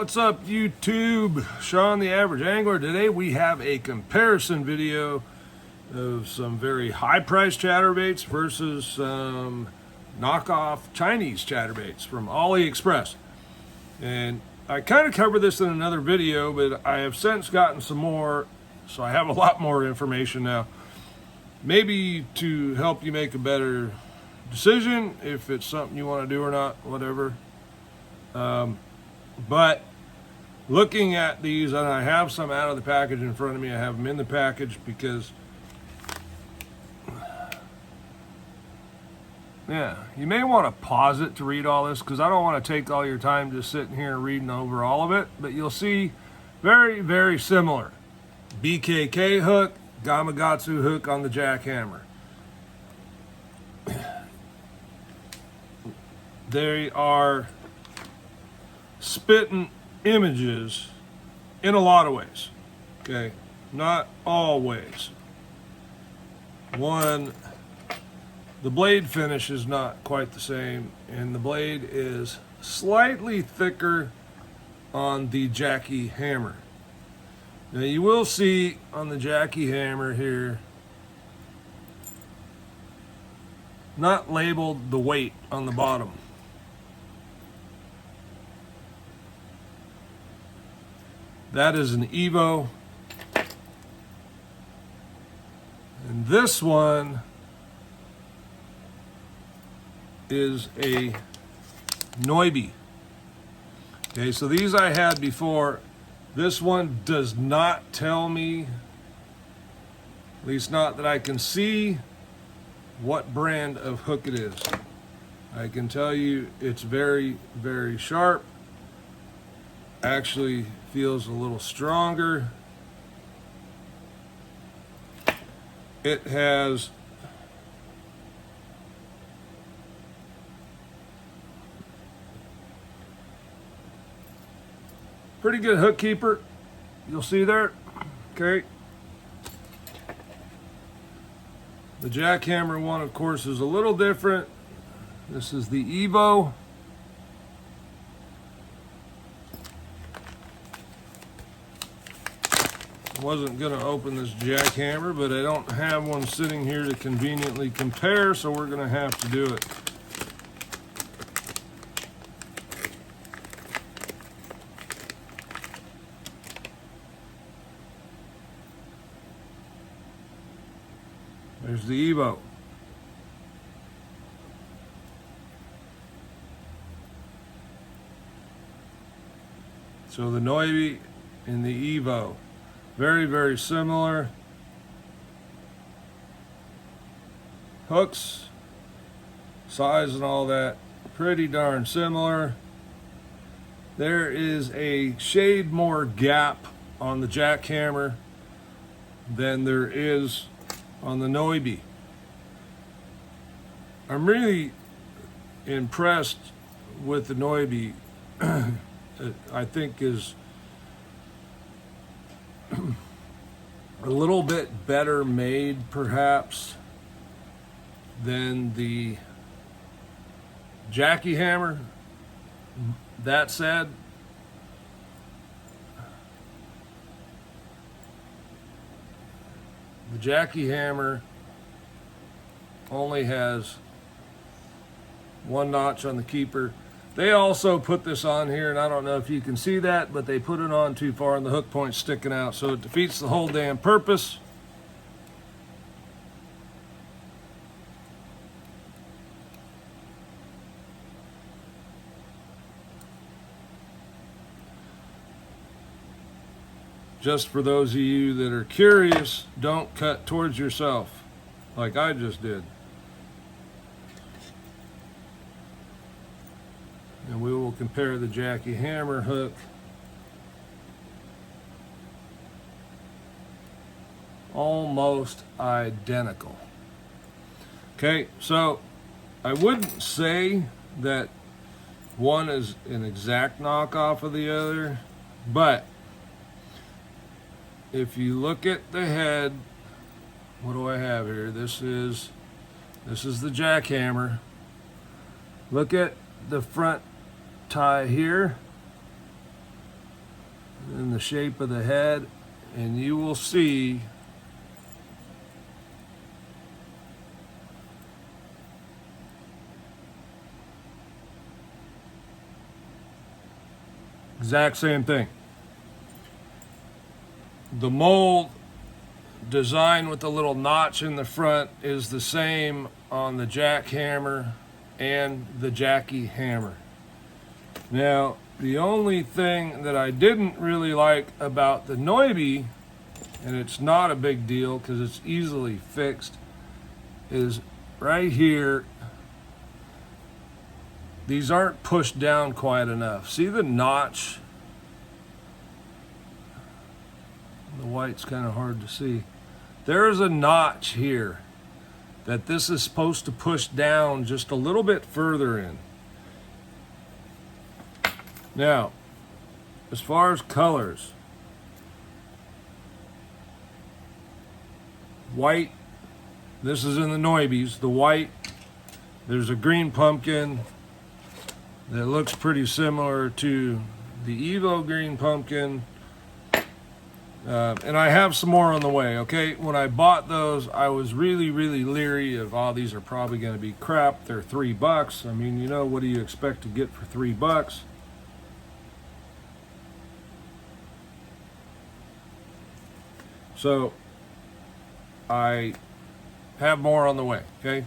What's up, YouTube? Sean the Average Angler. Today we have a comparison video of some very high-priced chatterbaits versus some knockoff Chinese chatterbaits from AliExpress. And I kind of covered this in another video, but I have since gotten some more, so I have a lot more information now. Maybe to help you make a better decision if it's something you want to do or not, whatever. But looking at these, and I have some out of the package in front of me, I have them in the package because, yeah, you may want to pause it to read all this because I don't want to take all your time just sitting here and reading over all of it, but you'll see very, very similar. BKK hook, Gamakatsu hook on the jackhammer. They are spitting images in a lot of ways, okay? Not always. One, the blade finish is not quite the same, and the blade is slightly thicker on the Jackie hammer. Now you will see on the Jackie hammer here, not labeled the weight on the bottom. That is an Evo. And this one is a Noibi. Okay, so these I had before. This one does not tell me, at least not that I can see, what brand of hook it is. I can tell you it's very, very sharp. Actually feels a little stronger. It has pretty good hook keeper. You'll see there. Okay. The jackhammer one, of course, is a little different. This is the Evo. Wasn't going to open this jackhammer, but I don't have one sitting here to conveniently compare, so we're going to have to do it. There's the Evo. So the Noibi and the Evo. Very, very similar. Hooks, size and all that, pretty darn similar. There is a shade more gap on the jackhammer than there is on the Noibi. I'm really impressed with the Noibi. I think is a little bit better made perhaps than the Jackie hammer. That said, the Jackie hammer only has one notch on the keeper. They also put this on here, and I don't know if you can see that, but they put it on too far and the hook point's sticking out, so it defeats the whole damn purpose. Just for those of you that are curious, don't cut towards yourself like I just did. And we will compare the Jackie hammer hook. Almost identical. Okay, so I wouldn't say that one is an exact knockoff of the other, but if you look at the head, what do I have here? This is the jackhammer. Look at the front tie here. in the shape of the head, and you will see exact same thing. The mold design with the little notch in the front is the same on the jackhammer and the Jackie hammer. Now, the only thing that I didn't really like about the Noibie, and it's not a big deal because it's easily fixed, is right here, these aren't pushed down quite enough. See the notch? The white's kind of hard to see. There's a notch here that this is supposed to push down just a little bit further in. Now, as far as colors, white, this is in the Noibies, the white, there's a green pumpkin that looks pretty similar to the Evo green pumpkin. And I have some more on the way, okay? When I bought those, I was really, really leery of, oh, these are probably going to be crap. They're $3. I mean, you know, what do you expect to get for $3? So, I have more on the way, okay?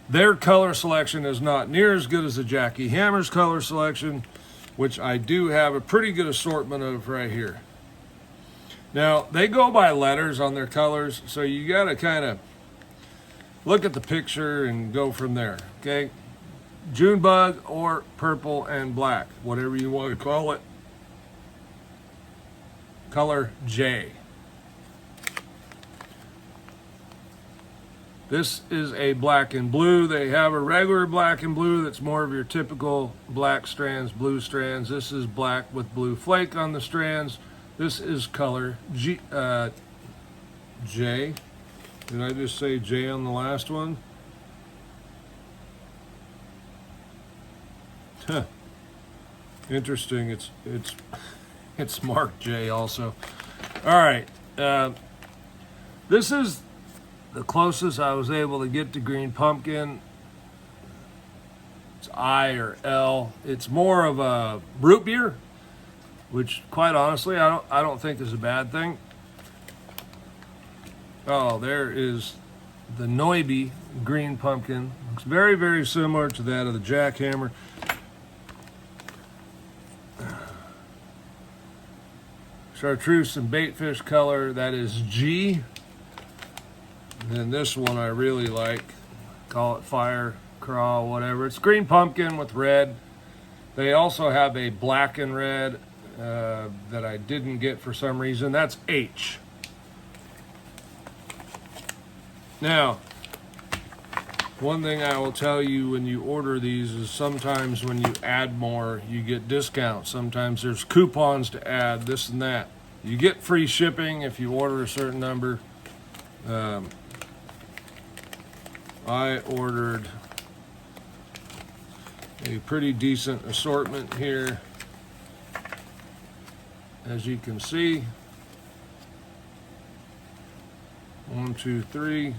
Their color selection is not near as good as the Jackie Hammer's color selection, which I do have a pretty good assortment of right here. Now, they go by letters on their colors, so you got to kind of look at the picture and go from there, okay? Junebug or purple and black, whatever you want to call it. Color J. This is a black and blue. They have a regular black and blue that's more of your typical black strands, blue strands. This is black with blue flake on the strands. This is color J. Did I just say J on the last one? Huh. Interesting. It's marked J also. All right. This is the closest I was able to get to green pumpkin. It's I or L. It's more of a root beer, which, quite honestly, I don't think is a bad thing. Oh, there is the Noibie green pumpkin. Looks very, very similar to that of the jackhammer. Chartreuse and baitfish color, that is G. And then this one I really like. Call it fire crawl, whatever. It's green pumpkin with red. They also have a black and red that I didn't get for some reason. That's H. Now, one thing I will tell you when you order these is sometimes when you add more, you get discounts. Sometimes there's coupons to add, this and that. You get free shipping if you order a certain number. I ordered a pretty decent assortment here. As you can see, 1, 2, 3,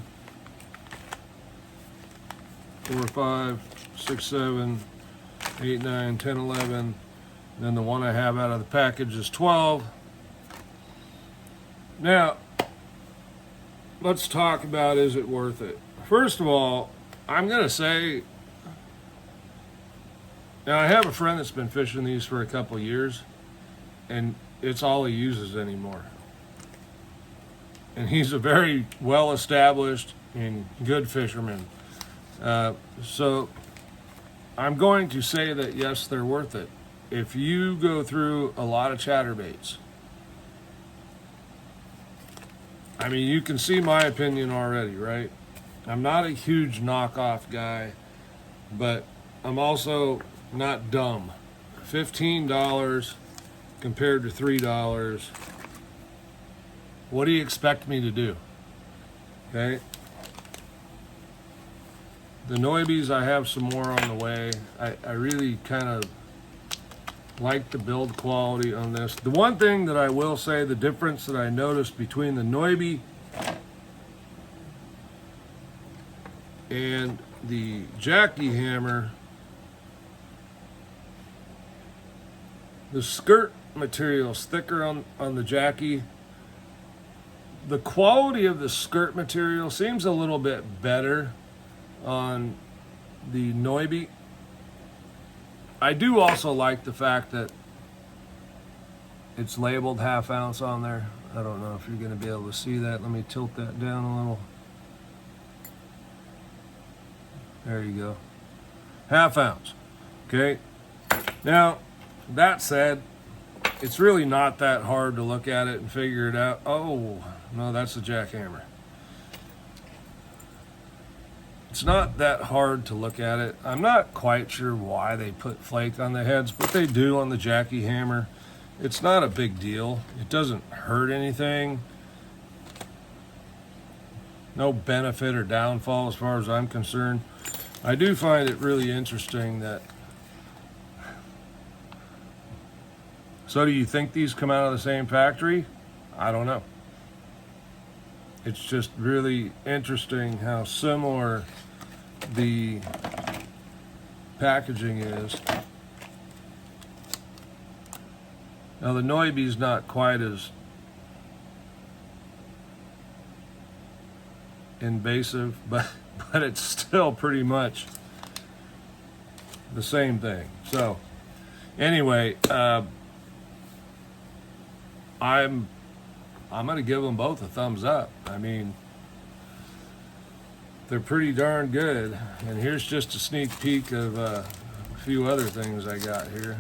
4, 5, 6, 7, 8, 9, 10, 11. Then the one I have out of the package is 12. Now, let's talk about, is it worth it? First of all, I'm going to say, now I have a friend that's been fishing these for a couple years, and it's all he uses anymore. And he's a very well-established and good fisherman. So I'm going to say that, yes, they're worth it. If you go through a lot of chatterbaits, I mean, you can see my opinion already, right? I'm not a huge knockoff guy, but I'm also not dumb. $15 compared to $3. What do you expect me to do? Okay. The Noibies, I have some more on the way. I really kind of Like the build quality on this. The one thing that I will say, the difference that I noticed between the Noibi and the Jackie hammer, the skirt material is thicker on the Jackie. The quality of the skirt material seems a little bit better on the Noibi. I do also like the fact that it's labeled 1/2 ounce on there. I don't know if you're going to be able to see that. Let me tilt that down a little. There you go. 1/2 ounce. Okay. Now, that said, it's really not that hard to look at it and figure it out. Oh, no, that's a jackhammer. It's not that hard to look at it. I'm not quite sure why they put flake on the heads, but they do on the Jackie hammer. It's not a big deal. It doesn't hurt anything. No benefit or downfall as far as I'm concerned. I do find it really interesting that... So do you think these come out of the same factory? I don't know. It's just really interesting how similar the packaging is. Now the Noibi's not quite as invasive, but it's still pretty much the same thing. So anyway, I'm going to give them both a thumbs up. I mean, they're pretty darn good. And here's just a sneak peek of a few other things I got here.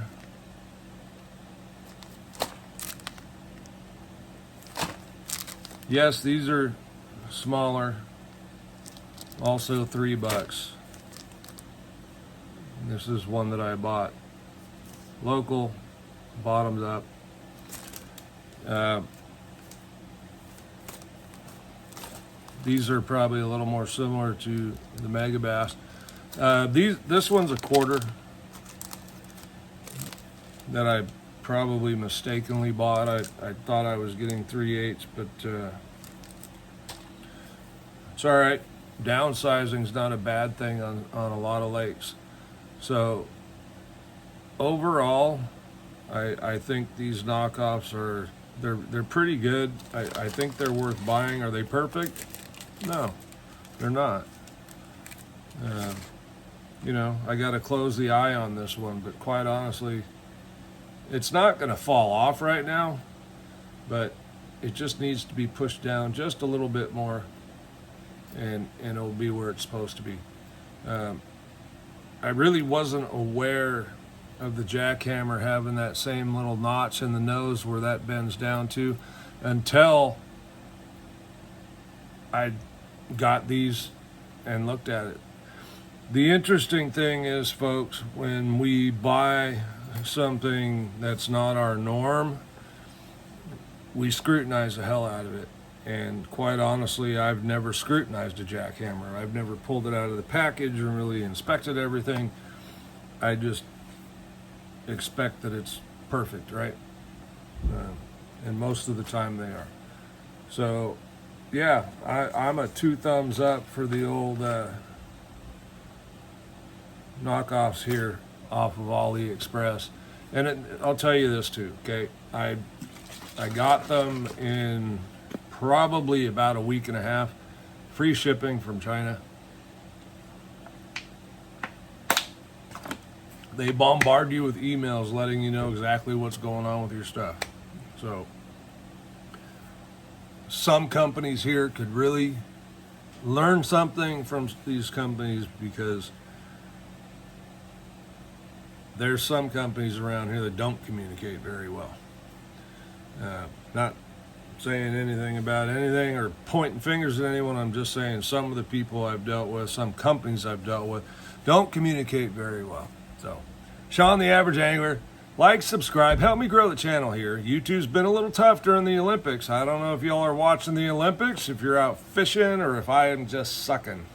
Yes, these are smaller. Also $3. This is one that I bought. Local, bottoms up. These are probably a little more similar to the Mega Bass. This one's a quarter that I probably mistakenly bought. I thought I was getting 3/8, but it's all right. Downsizing's not a bad thing on a lot of lakes. So overall, I think these knockoffs are they're pretty good. I think they're worth buying. Are they perfect? No, they're not. You know, I got to close the eye on this one, but quite honestly, it's not going to fall off right now, but it just needs to be pushed down just a little bit more, and it'll be where it's supposed to be. I really wasn't aware of the jackhammer having that same little notch in the nose where that bends down to until I got these and looked at it. The interesting thing is, folks, when we buy something that's not our norm, we scrutinize the hell out of it. And quite honestly, I've never scrutinized a jackhammer. I've never pulled it out of the package and really inspected everything. I just expect that it's perfect, right? And most of the time they are. So yeah, I'm a 2 thumbs up for the old knockoffs here off of AliExpress. And I'll tell you this too, okay? I got them in probably about a week and a half. Free shipping from China. They bombard you with emails letting you know exactly what's going on with your stuff. So some companies here could really learn something from these companies, because there's some companies around here that don't communicate very well. Not saying anything about anything or pointing fingers at anyone. I'm just saying some of the people I've dealt with, some companies I've dealt with, don't communicate very well. So, Sean the Average Angler, like, subscribe, help me grow the channel here. YouTube's been a little tough during the Olympics. I don't know if y'all are watching the Olympics, if you're out fishing, or if I am just sucking.